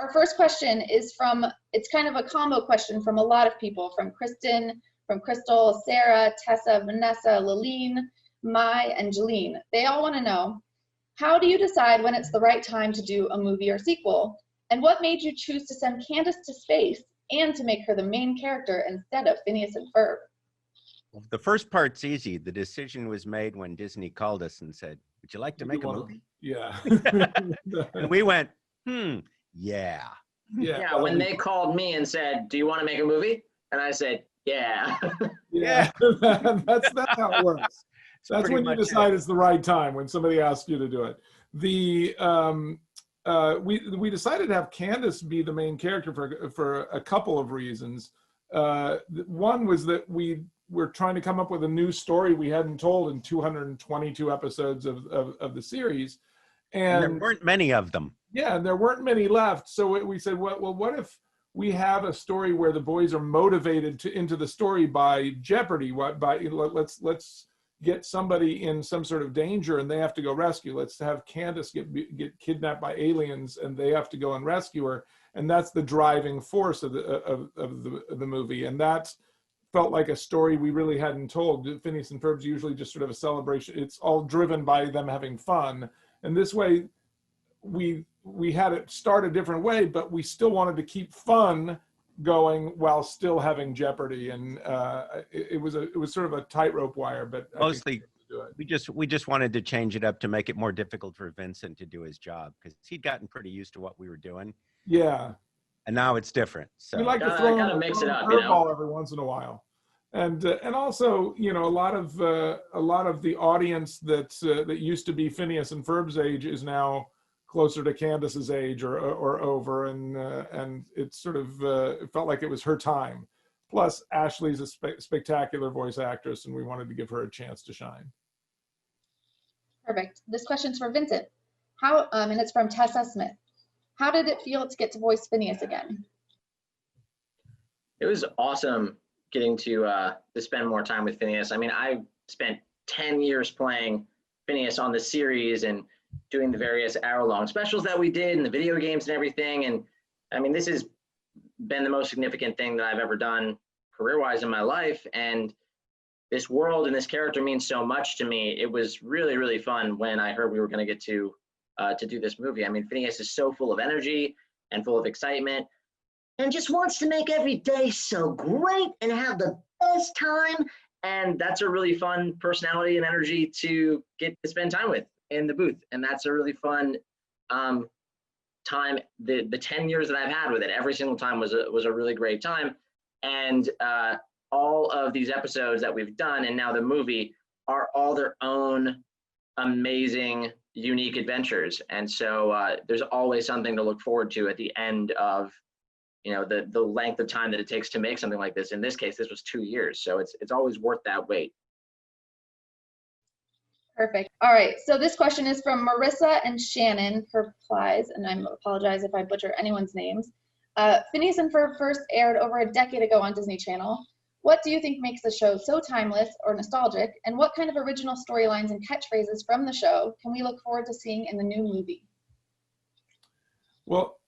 Our first question is it's kind of a combo question from a lot of people, from Kristen, from Crystal, Sarah, Tessa, Vanessa, Laline, Mai, and Jeline. They all want to know, how do you decide when it's the right time to do a movie or sequel? And what made you choose to send Candace to space and to make her the main character instead of Phineas and Ferb? The first part's easy. The decision was made when Disney called us and said, would you like to make a movie? Yeah. And we went, yeah. Yeah, when they called me and said, do you want to make a movie? And I said, yeah. Yeah, that's how it works. That's when you decide it's the right time, when somebody asks you to do it. We decided to have Candace be the main character for a couple of reasons. One was that we're trying to come up with a new story we hadn't told in 222 episodes of the series. And there weren't many of them. Yeah, and there weren't many left. So we said, well, what if we have a story where the boys are motivated into the story by jeopardy? Let's get somebody in some sort of danger and they have to go rescue. Let's have Candace get kidnapped by aliens and they have to go and rescue her. And that's the driving force of the movie. And that felt like a story we really hadn't told. Phineas and Ferb's usually just sort of a celebration. It's all driven by them having fun. And this way, we had it start a different way, but we still wanted to keep fun going while still having jeopardy. And it was sort of a tightrope wire, but mostly we just wanted to change it up to make it more difficult for Vincent to do his job, because he'd gotten pretty used to what we were doing. Yeah. And now it's different. So we like to throw gotta mix it up, curveball every once in a while. And also, a lot of the audience that used to be Phineas and Ferb's age is now closer to Candace's age or over, and it sort of it felt like it was her time. Plus, Ashley's a spectacular voice actress, and we wanted to give her a chance to shine. Perfect. This question's for Vincent. And it's from Tessa Smith. How did it feel to get to voice Phineas again? It was awesome getting to spend more time with Phineas. I mean, I spent 10 years playing Phineas on the series and doing the various hour-long specials that we did and the video games and everything. And I mean, this has been the most significant thing that I've ever done career-wise in my life. And this world and this character means so much to me. It was really, really fun when I heard we were going to get to do this movie. I mean, Phineas is so full of energy and full of excitement and just wants to make every day so great and have the best time. And that's a really fun personality and energy to get to spend time with in the booth. And that's a really fun time. The 10 years that I've had with it, every single time was a really great time. And all of these episodes that we've done and now the movie are all their own amazing, unique adventures. And so there's always something to look forward to at the end of the length of time that it takes to make something like this. In this case, this was 2 years. So it's always worth that wait. Perfect. All right. So this question is from Marissa and Shannon Replies, and I apologize if I butcher anyone's names. Phineas and Ferb first aired over a decade ago on Disney Channel. What do you think makes the show so timeless or nostalgic? And what kind of original storylines and catchphrases from the show can we look forward to seeing in the new movie? Well,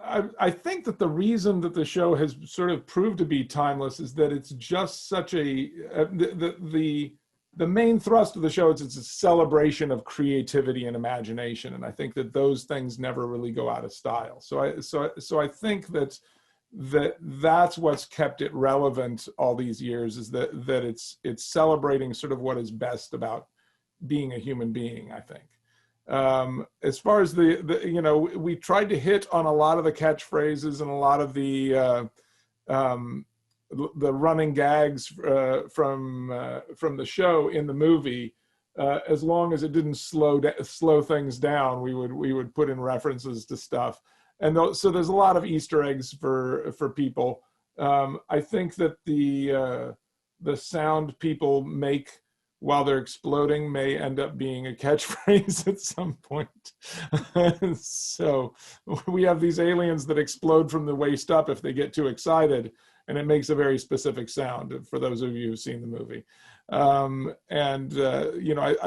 I think that the reason that the show has sort of proved to be timeless is that it's just such the main thrust of the show is it's a celebration of creativity and imagination, and I think that those things never really go out of style. So I think that's what's kept it relevant all these years, is that it's celebrating sort of what is best about being a human being, I think. As far as we tried to hit on a lot of the catchphrases and a lot of the running gags from the show in the movie. As long as it didn't slow things down, we would put in references to stuff. And so there's a lot of Easter eggs for people. I think that the sound people make while they're exploding may end up being a catchphrase at some point. So we have these aliens that explode from the waist up if they get too excited, and it makes a very specific sound for those of you who've seen the movie. I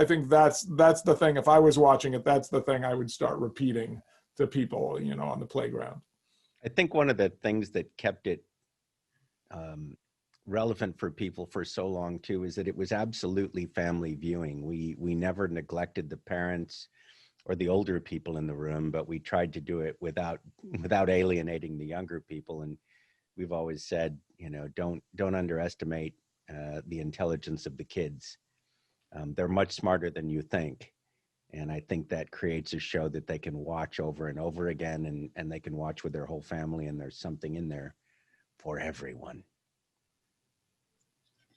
think that's the thing. If I was watching it, that's the thing I would start repeating to people, on the playground. I think one of the things that kept it relevant for people for so long too is that it was absolutely family viewing. We never neglected the parents or the older people in the room, but we tried to do it without alienating the younger people. And we've always said, don't underestimate the intelligence of the kids. They're much smarter than you think. And I think that creates a show that they can watch over and over again, and they can watch with their whole family, and there's something in there for everyone.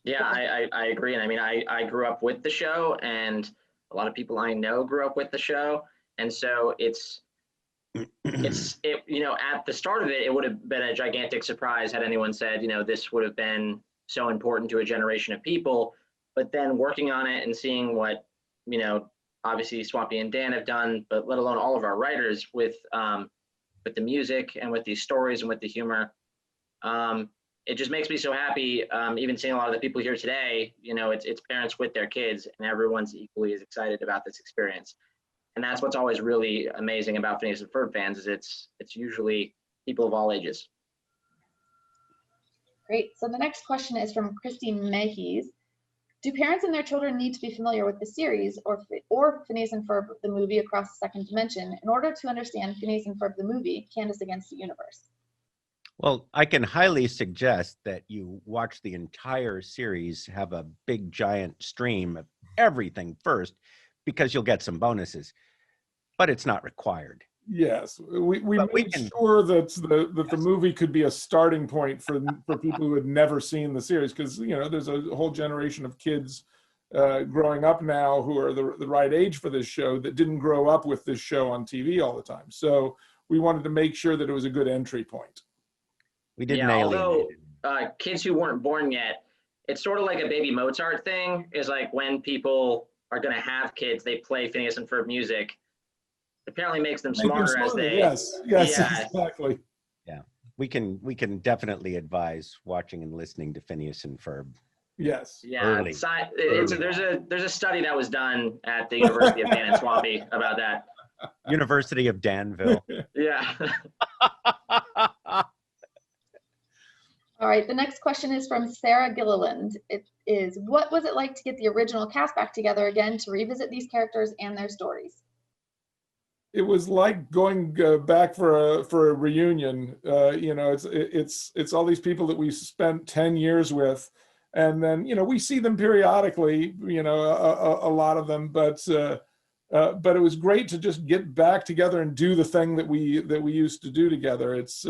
Yeah, I agree. And I mean, I grew up with the show, and a lot of people I know grew up with the show. And so at the start of it, it would have been a gigantic surprise had anyone said, this would have been so important to a generation of people. But then working on it and seeing what, obviously Swampy and Dan have done, but let alone all of our writers with the music and with these stories and with the humor, it just makes me so happy. Even seeing a lot of the people here today, it's parents with their kids, and everyone's equally as excited about this experience. And that's what's always really amazing about Phineas and Ferb fans, is it's usually people of all ages. Great. So the next question is from Christy Mahies. Do parents and their children need to be familiar with the series or Phineas and Ferb, the movie Across the Second Dimension, in order to understand Phineas and Ferb, the movie, Candace Against the Universe? Well, I can highly suggest that you watch the entire series, have a big giant stream of everything first, because you'll get some bonuses, but it's not required. Yes, we made sure that the movie could be a starting point for people who had never seen the series, because there's a whole generation of kids growing up now who are the right age for this show that didn't grow up with this show on TV all the time. So we wanted to make sure that it was a good entry point. We didn't although kids who weren't born yet, it's sort of like a baby Mozart thing. Is like when people are going to have kids, they play Phineas and Ferb music. Apparently makes them smarter as they. Yes, exactly. Yeah, we can definitely advise watching and listening to Phineas and Ferb. Yes. Yeah. Early. There's a study that was done at the University of Dan and Swampy about that. University of Danville. Yeah. All right, the next question is from Sarah Gilliland. It is, what was it like to get the original cast back together again to revisit these characters and their stories? It was like going back for a reunion. It's all these people that we spent 10 years with, and then we see them periodically. A lot of them, but it was great to just get back together and do the thing that we used to do together. It's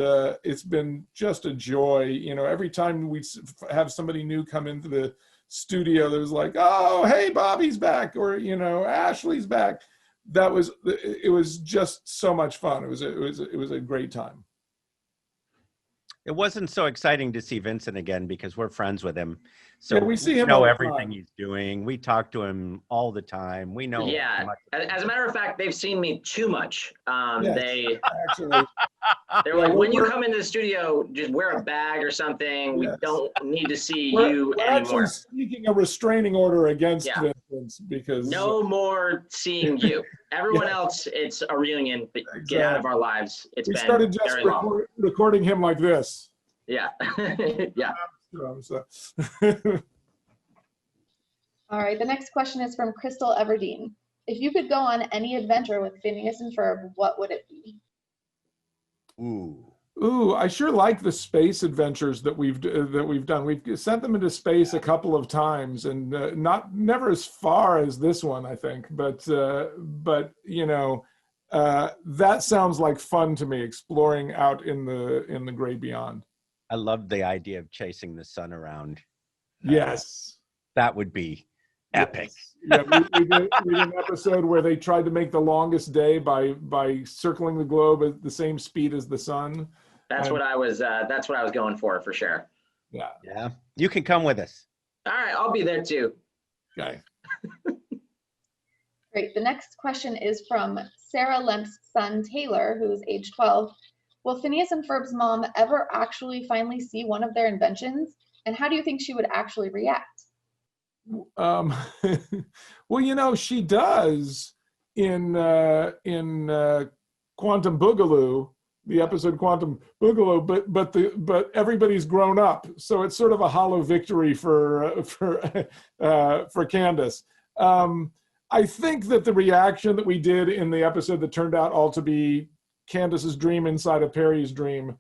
been just a joy. Every time we have somebody new come into the studio, there's like, oh, hey, Bobby's back, or Ashley's back. It was just so much fun. It was a great time. It wasn't so exciting to see Vincent again because we're friends with him. So we see him know all the everything time. he's doing. We talk to him all the time. We know. Yeah. As a matter of fact, they've seen me too much. Yes, They're like, when you come into the studio, just wear a bag or something. We don't need to see you we're anymore. actually seeking a restraining order against Vincent, because no more seeing you. Everyone else, it's a reunion, but get out of our lives. We started just recording him like this. Yeah. Yeah. All right, the next question is from Crystal Everdeen. If you could go on any adventure with Phineas and Ferb, what would it be? Ooh, I sure like the space adventures that we've done. We've sent them into space a couple of times, and never as far as this one, I think. But that sounds like fun to me, exploring out in the great beyond. I loved the idea of chasing the sun around. Yes, that would be epic. Yes. Yeah, we did an episode where they tried to make the longest day by circling the globe at the same speed as the sun. That's what I was going for sure. Yeah. You can come with us. All right, I'll be there too. Okay. Great. The next question is from Sarah Lemp's son, Taylor, who is age 12. Will Phineas and Ferb's mom ever actually finally see one of their inventions? And how do you think she would actually react? Well, she does in Quantum Boogaloo. the episode Quantum Boogaloo, but everybody's grown up, so it's sort of a hollow victory for Candace. I think that the reaction that we did in the episode that turned out all to be Candace's dream inside of Perry's dream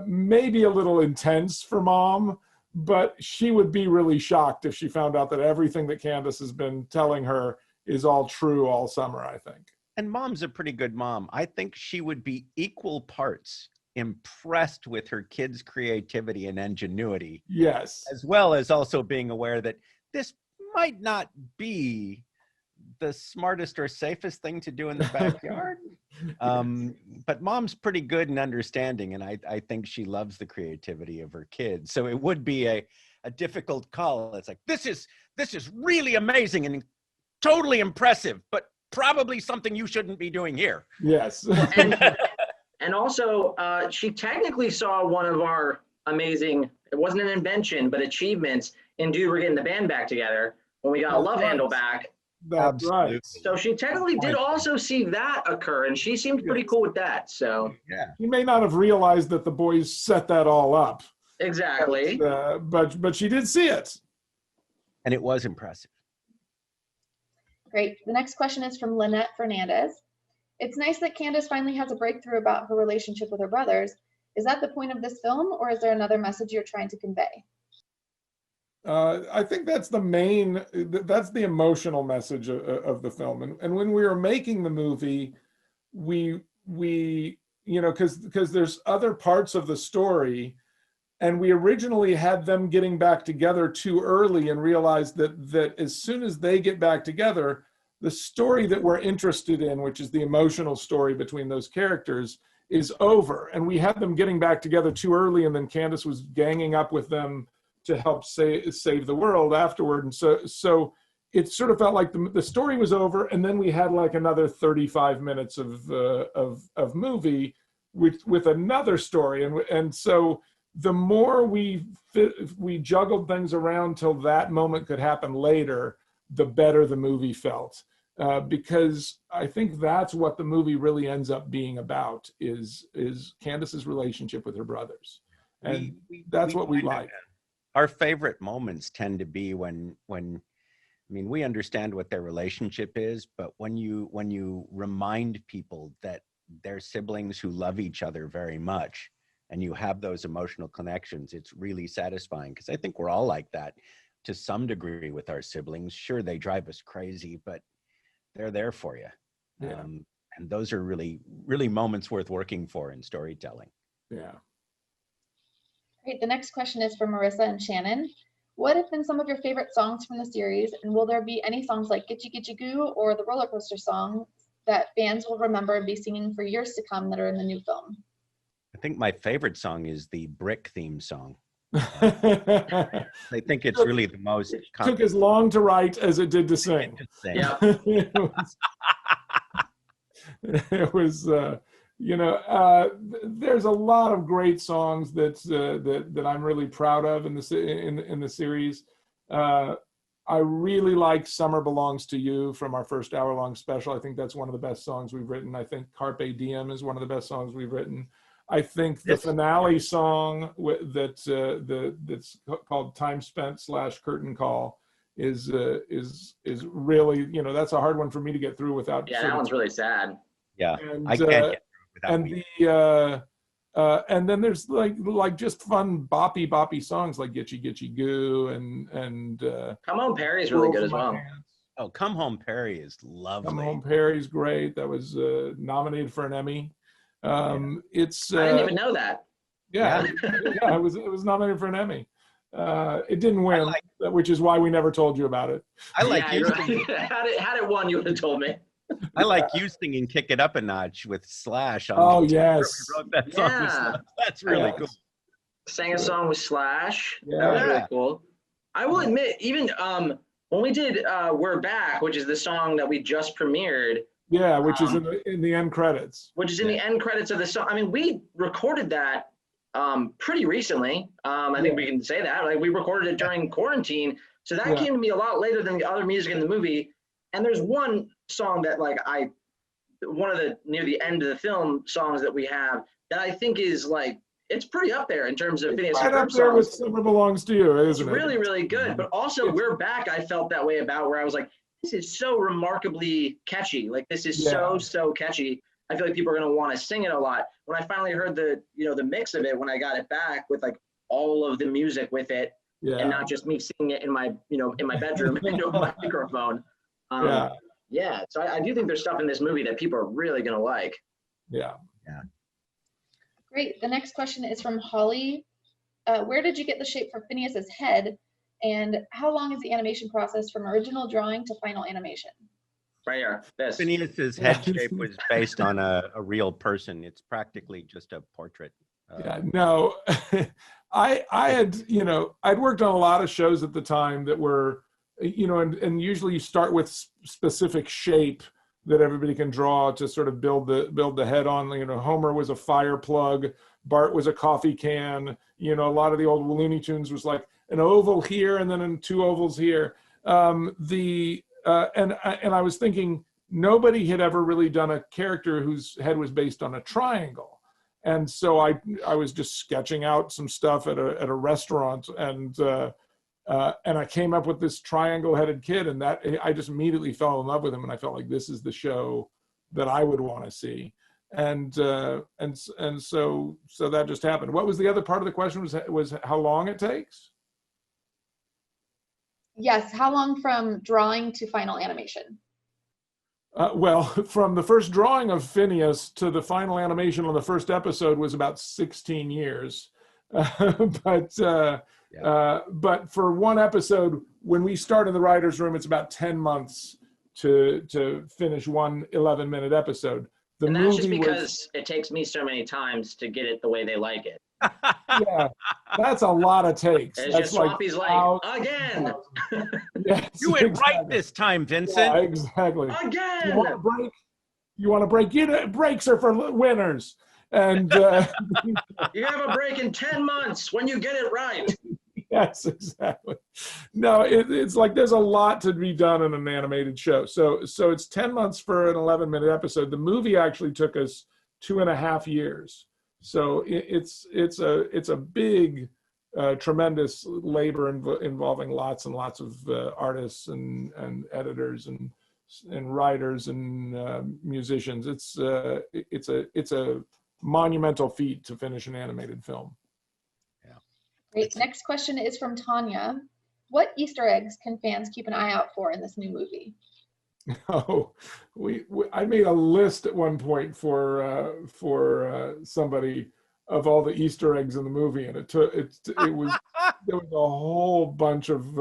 may be a little intense for Mom, but she would be really shocked if she found out that everything that Candace has been telling her is all true all summer, I think. And Mom's a pretty good mom. I think she would be equal parts impressed with her kids' creativity and ingenuity. Yes. As well as also being aware that this might not be the smartest or safest thing to do in the backyard. But Mom's pretty good and understanding, and I think she loves the creativity of her kids. So it would be a difficult call. It's like, this is really amazing and totally impressive, but probably something you shouldn't be doing here. Yes. And also, she technically saw one of our amazing, it wasn't an invention, but achievements in Dude, We're Getting the Band Back Together when we got Love Handle back. That's right. So she technically did also see that occur, and she seemed pretty cool with that. So yeah, you may not have realized that the boys set that all up. Exactly. But she did see it. And it was impressive. Great. The next question is from Lynette Fernandez. It's nice that Candace finally has a breakthrough about her relationship with her brothers. Is that the point of this film, or is there another message you're trying to convey? I think that's that's the emotional message of the film. And when we were making the movie, we because there's other parts of the story, and we originally had them getting back together too early and realized that as soon as they get back together, the story that we're interested in, which is the emotional story between those characters, is over. And we had them getting back together too early, and then Candace was ganging up with them to help save the world afterward. And so it sort of felt like the story was over, and then we had like another 35 minutes of movie with another story. And so the more we juggled things around till that moment could happen later, the better the movie felt. Because I think that's what the movie really ends up being about, is Candace's relationship with her brothers. And that's what we like. Our favorite moments tend to be when I mean, we understand what their relationship is, but when you remind people that they're siblings who love each other very much, and you have those emotional connections, it's really satisfying, because I think we're all like that to some degree with our siblings. Sure, they drive us crazy, but they're there for you. Yeah. And those are really, really moments worth working for in storytelling. Yeah. Great. The next question is from Marissa and Shannon. What have been some of your favorite songs from the series, and will there be any songs like Gitchy Gitchy Goo or the roller coaster song that fans will remember and be singing for years to come that are in the new film? I think my favorite song is the Brick theme song. I think it's really the most. It took as long to write as it did to sing. Yeah. It was there's a lot of great songs that I'm really proud of in the series. I really like Summer Belongs to You from our first hour-long special. I think that's one of the best songs we've written. I think Carpe Diem is one of the best songs we've written. I think the finale song that's called Time Spent / Curtain Call is really, that's a hard one for me to get through without. Yeah, that one's really sad. Yeah, and, I can't get through without and then there's like just fun boppy songs like Gitchy Gitchy Goo and Come Home Perry is really good as well. Oh, Come Home Perry is lovely. Come Home Perry's great. That was nominated for an Emmy. It's I didn't even know that. Yeah, it was nominated for an Emmy. It didn't win, which is why we never told you about it. I like you. Right. had it won, you would have told me. I like you singing "Kick It Up a Notch" with Slash. On yes, wrote that song with Slash. That's really cool. Sang a song with Slash. Yeah. That was really cool. I will admit, even when we did "We're Back," which is the song that we just premiered. Yeah, which is in the end credits. Which is in the end credits of the song. I mean, we recorded that pretty recently. I think we can say that. Like, we recorded it during quarantine, so that came to me a lot later than the other music in the movie. And there's one song that, like, one of the near the end of the film songs that we have that I think is like, it's pretty up there in terms of Phineas and Right up Ferb there with songs. Summer Belongs to You, It's isn't it? really, really good. But also, We're Back, I felt that way about, where I was like, this is so remarkably catchy. Like, this is so catchy. I feel like people are going to want to sing it a lot. When I finally heard the mix of it, when I got it back with like all of the music with it, and not just me singing it in my bedroom into a microphone. So I do think there's stuff in this movie that people are really going to like. Yeah. Great. The next question is from Holly. Where did you get the shape for Phineas's head, and how long is the animation process from original drawing to final animation? Right here. This. Phineas's head shape was based on a real person. It's practically just a portrait. No, I had, I'd worked on a lot of shows at the time that were, and usually you start with specific shape that everybody can draw to sort of build the head on. Homer was a fire plug, Bart was a coffee can. A lot of the old Looney Tunes was like an oval here and then two ovals here. And I was thinking nobody had ever really done a character whose head was based on a triangle. And so I was just sketching out some stuff at a restaurant, and I came up with this triangle-headed kid, and that I just immediately fell in love with him, and I felt like this is the show that I would want to see, and so that just happened. What was the other part of the question? Was how long it takes? Yes, how long from drawing to final animation? Well, from the first drawing of Phineas to the final animation on the first episode was about 16 years. But for one episode, when we start in the writer's room, it's about 10 months to finish one 11-minute episode. And that's just because it takes me so many times to get it the way they like it. Yeah, that's a lot of takes. It's that's just Swampy's like, again. Yes, You went right this time, Vincent. Yeah, exactly. Again. You want a break? You want a break? Breaks are for winners. And you have a break in 10 months when you get it right. Yes, exactly. No, it's like there's a lot to be done in an animated show. So it's 10 months for an 11-minute episode. The movie actually took us 2.5 years. So it's a big, tremendous labor involving lots and lots of artists and editors and writers and musicians. It's a monumental feat to finish an animated film. Yeah. Great. Next question is from Tanya. What Easter eggs can fans keep an eye out for in this new movie? Oh, I made a list at one point for somebody of all the Easter eggs in the movie, and there was a whole bunch of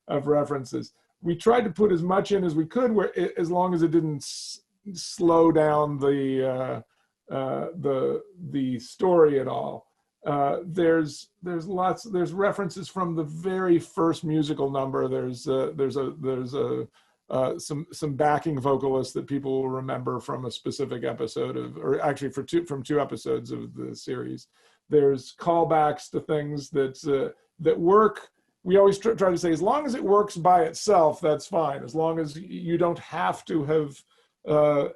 references. We tried to put as much in as we could, as long as it didn't slow down the story at all. There's references from the very first musical number. There's some backing vocalists that people will remember from a specific episode or actually from two episodes of the series. There's callbacks to things that work. We always try to say, as long as it works by itself, that's fine. As long as you don't have to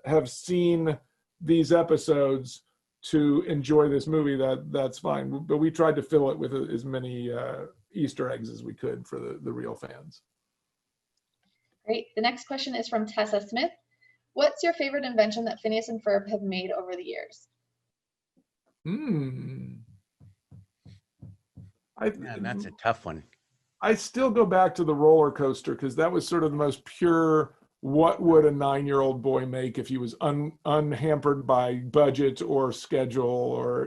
have seen these episodes to enjoy this movie, that's fine. But we tried to fill it with as many Easter eggs as we could for the real fans. Great. The next question is from Tessa Smith. What's your favorite invention that Phineas and Ferb have made over the years? That's a tough one. I still go back to the roller coaster because that was sort of the most pure, what would a 9-year-old boy make if he was unhampered by budget or schedule or,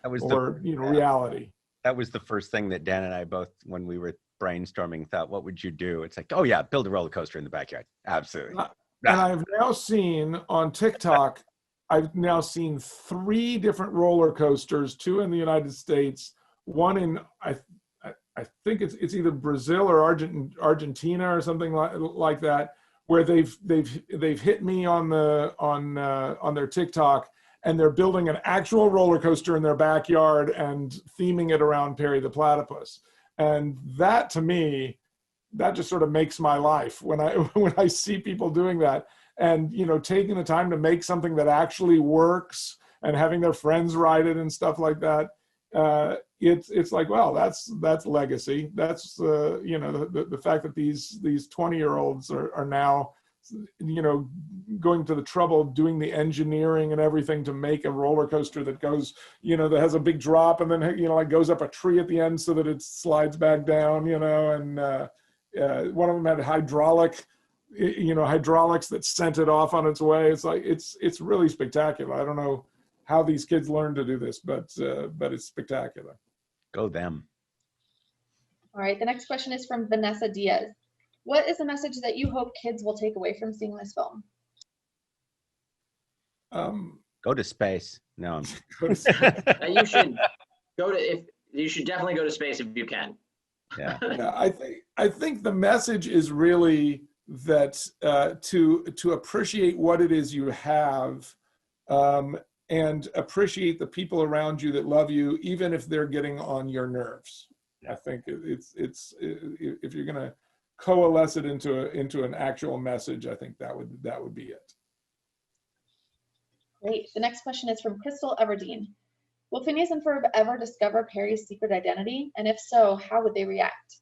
reality. That was the first thing that Dan and I both, when we were brainstorming, thought, what would you do? It's like, oh yeah, build a roller coaster in the backyard. Absolutely. And I've now seen on TikTok, I've now seen 3 different roller coasters, 2 in the United States, one in I think it's either Brazil or Argentina or something like that, where they've hit me on their TikTok, and they're building an actual roller coaster in their backyard and theming it around Perry the Platypus. And that, to me, that just sort of makes my life when I see people doing that, and taking the time to make something that actually works and having their friends ride it and stuff like that. It's like, well, that's legacy. That's the fact that these 20-year-olds are now, going to the trouble of doing the engineering and everything to make a roller coaster that goes, that has a big drop and then, like goes up a tree at the end so that it slides back down, and one of them had hydraulics that sent it off on its way. It's like, it's really spectacular. I don't know how these kids learn to do this, but it's spectacular. Go them. All right, the next question is from Vanessa Diaz. What is the message that you hope kids will take away from seeing this film? Go to space. No. You should definitely go to space if you can. Yeah. Yeah, I think the message is really that to appreciate what it is you have, and appreciate the people around you that love you, even if they're getting on your nerves. I think it's if you're gonna coalesce it into an actual message, I think that would be it. Great. The next question is from Crystal Everdeen. Will Phineas and Ferb ever discover Perry's secret identity? And if so, how would they react?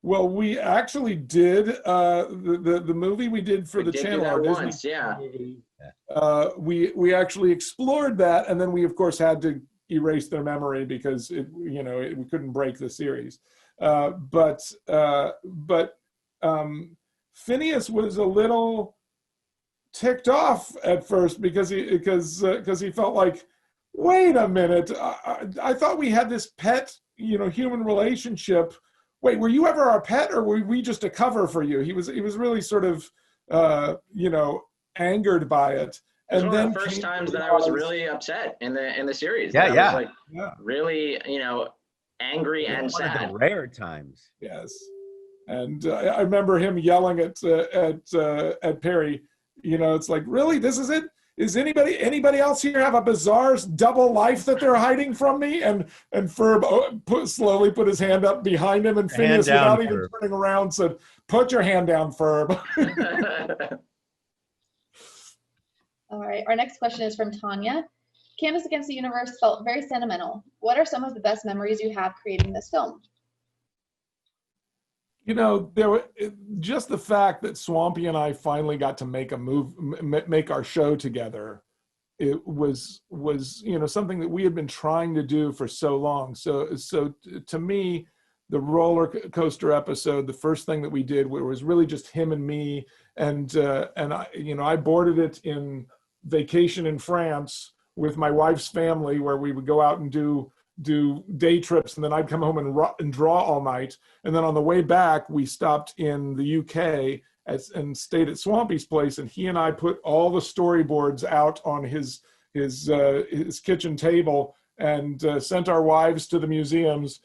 Well, we actually did the movie we did for the channel, our Disney once, yeah. movie. We actually explored that, and then we of course had to erase their memory because we couldn't break the series. But Phineas was a little ticked off at first because he felt like, wait a minute, I thought we had this pet, human relationship. Wait, were you ever our pet, or were we just a cover for you? He was really sort of angered by it. It was one of the first times that I was really upset in the series. Yeah, I yeah. was really, angry and One sad. of the rare times. Yes, and I remember him yelling at Perry. It's like, really, this is it? Is anybody else here have a bizarre double life that they're hiding from me? And Ferb slowly put his hand up behind him, and Phineas, without even turning around, said, "Put your hand down, Ferb." All right, our next question is from Tanya. Candace Against the Universe felt very sentimental. What are some of the best memories you have creating this film? There were just the fact that Swampy and I finally got to make our show together. It was something that we had been trying to do for so long. So to me, the roller coaster episode, the first thing that we did, where it was really just him and me, and I boarded it in vacation in France with my wife's family, where we would go out and do day trips, and then I'd come home and draw all night. And then on the way back, we stopped in the UK and stayed at Swampy's place, and he and I put all the storyboards out on his kitchen table and sent our wives to the museums,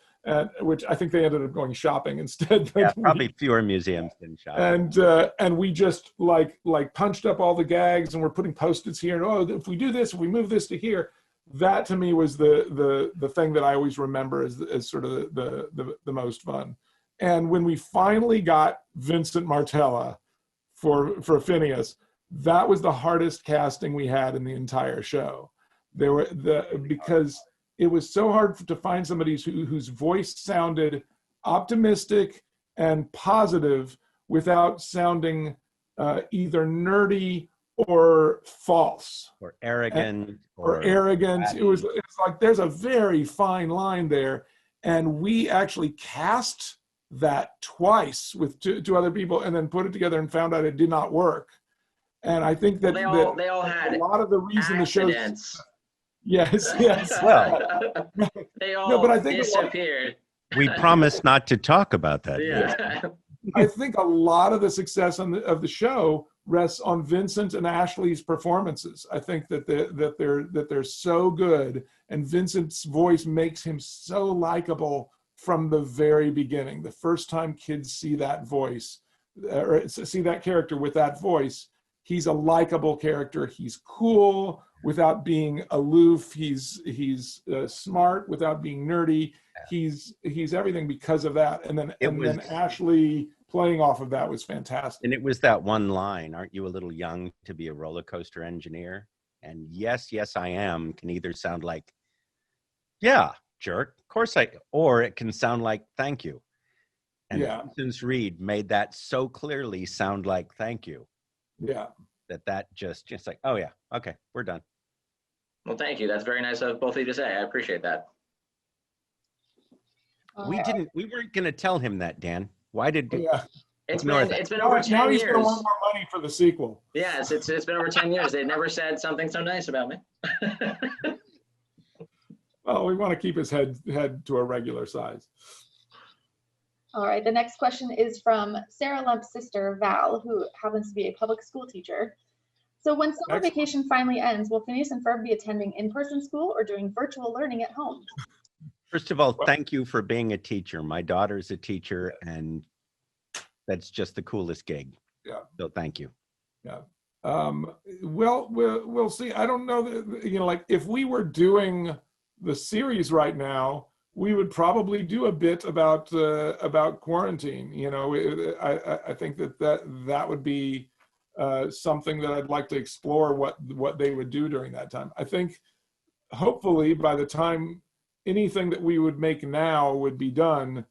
which I think they ended up going shopping instead. Yeah, probably fewer museums than shopping. And we just like punched up all the gags, and we're putting Post-its here, and if we do this, if we move this to here. That to me was the thing that I always remember as sort of the most fun. And when we finally got Vincent Martella for Phineas, that was the hardest casting we had in the entire show. Because it was so hard to find somebody whose voice sounded optimistic and positive without sounding either nerdy or false or arrogant or arrogant. It's like there's a very fine line there, and we actually cast that twice with two other people, and then put it together and found out it did not work. And I think that they all had a lot of the reason accidents. The show, yes, well, they all but I think disappeared. We promised not to talk about that. Yeah. I think a lot of the success of the show rests on Vincent and Ashley's performances. I think that they're so good, and Vincent's voice makes him so likable from the very beginning. The first time kids see that voice, or see that character with that voice, he's a likable character. He's cool without being aloof. He's smart without being nerdy. He's everything because of that. And then Ashley playing off of that was fantastic. And it was that one line, "Aren't you a little young to be a roller coaster engineer?" And yes, yes, I am can either sound like, yeah, jerk, of course or it can sound like, thank you. And Yeah. Vincent Reed made that so clearly sound like, thank you. Yeah. That just like, oh yeah, okay, we're done. Well, thank you. That's very nice of both of you to say. I appreciate that. We weren't going to tell him that, Dan. Why did you? Yeah. It's Ignore been over 10 Now he's years. going to want more money for the sequel. Yes, it's been over 10 years. They've never said something so nice about me. Well, we want to keep his head to a regular size. All right, the next question is from Sarah Lump's sister, Val, who happens to be a public school teacher. So when summer vacation finally ends, will Phineas and Ferb be attending in-person school or doing virtual learning at home? First of all, thank you for being a teacher. My daughter's a teacher, and that's just the coolest gig. Yeah. So thank you. Yeah. Well, we'll see. I don't know that, like if we were doing the series right now, we would probably do a bit about quarantine. I think that would be something that I'd like to explore what they would do during that time. I think hopefully by the time anything that we would make now would be done,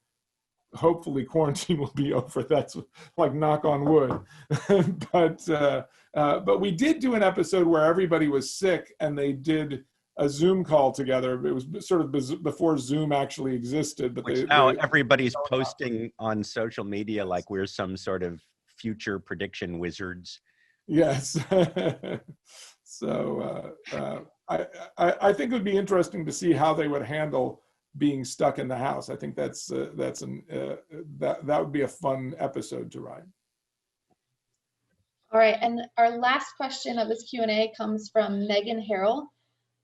hopefully quarantine will be over. That's like knock on wood. But we did do an episode where everybody was sick and they did a Zoom call together. It was sort of before Zoom actually existed. But now everybody's posting on social media like we're some sort of future prediction wizards. Yes. So I think it would be interesting to see how they would handle being stuck in the house. I think that would be a fun episode to write. All right, and our last question of this Q&A comes from Megan Harrell.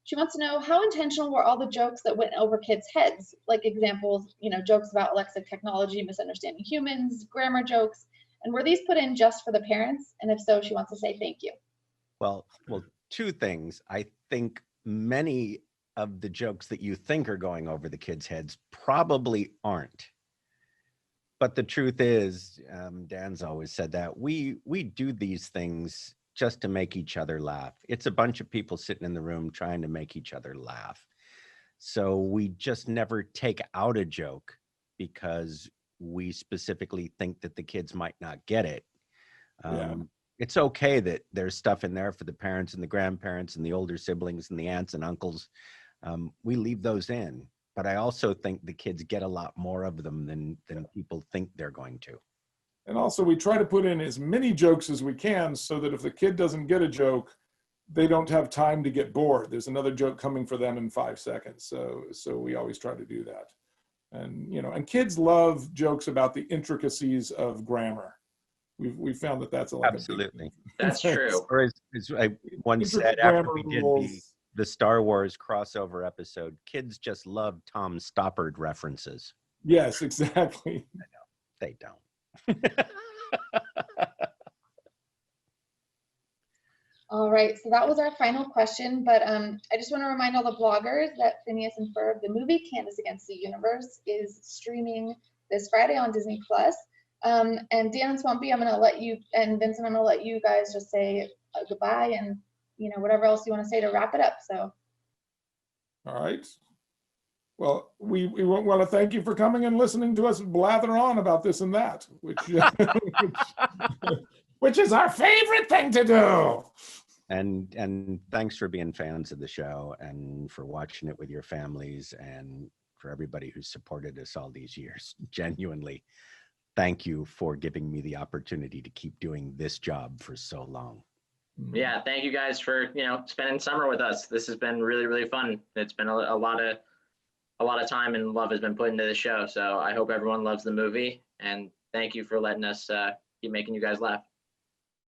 She wants to know, how intentional were all the jokes that went over kids' heads? Like examples, jokes about Alexa technology, misunderstanding humans, grammar jokes, and were these put in just for the parents? And if so, she wants to say thank you. Well, two things. I think many of the jokes that you think are going over the kids' heads probably aren't. But the truth is, Dan's always said that we do these things just to make each other laugh. It's a bunch of people sitting in the room trying to make each other laugh. So we just never take out a joke because we specifically think that the kids might not get it. It's okay that there's stuff in there for the parents and the grandparents and the older siblings and the aunts and uncles. We leave those in, but I also think the kids get a lot more of them than people think they're going to. And also we try to put in as many jokes as we can so that if the kid doesn't get a joke, they don't have time to get bored. There's another joke coming for them in 5 seconds. So we always try to do that. And, and kids love jokes about the intricacies of grammar. We found that that's absolutely. That's true. Or as I once said after we did the Star Wars crossover episode, kids just love Tom Stoppard references. Yes, exactly. I know. They don't. All right, so that was our final question, but I just want to remind all the bloggers that Phineas and Ferb, the movie Candace Against the Universe, is streaming this Friday on Disney+. And Dan and Swampy, I'm going to let you, and Vincent, I'm going to let you guys just say goodbye and, whatever else you want to say to wrap it up. So. All right. Well, we want to thank you for coming and listening to us blather on about this and that, which is our favorite thing to do. And thanks for being fans of the show and for watching it with your families and for everybody who's supported us all these years. Genuinely, thank you for giving me the opportunity to keep doing this job for so long. Yeah, thank you guys for spending summer with us. This has been really, really fun. It's been a lot of time and love has been put into the show. So I hope everyone loves the movie, and thank you for letting us keep making you guys laugh.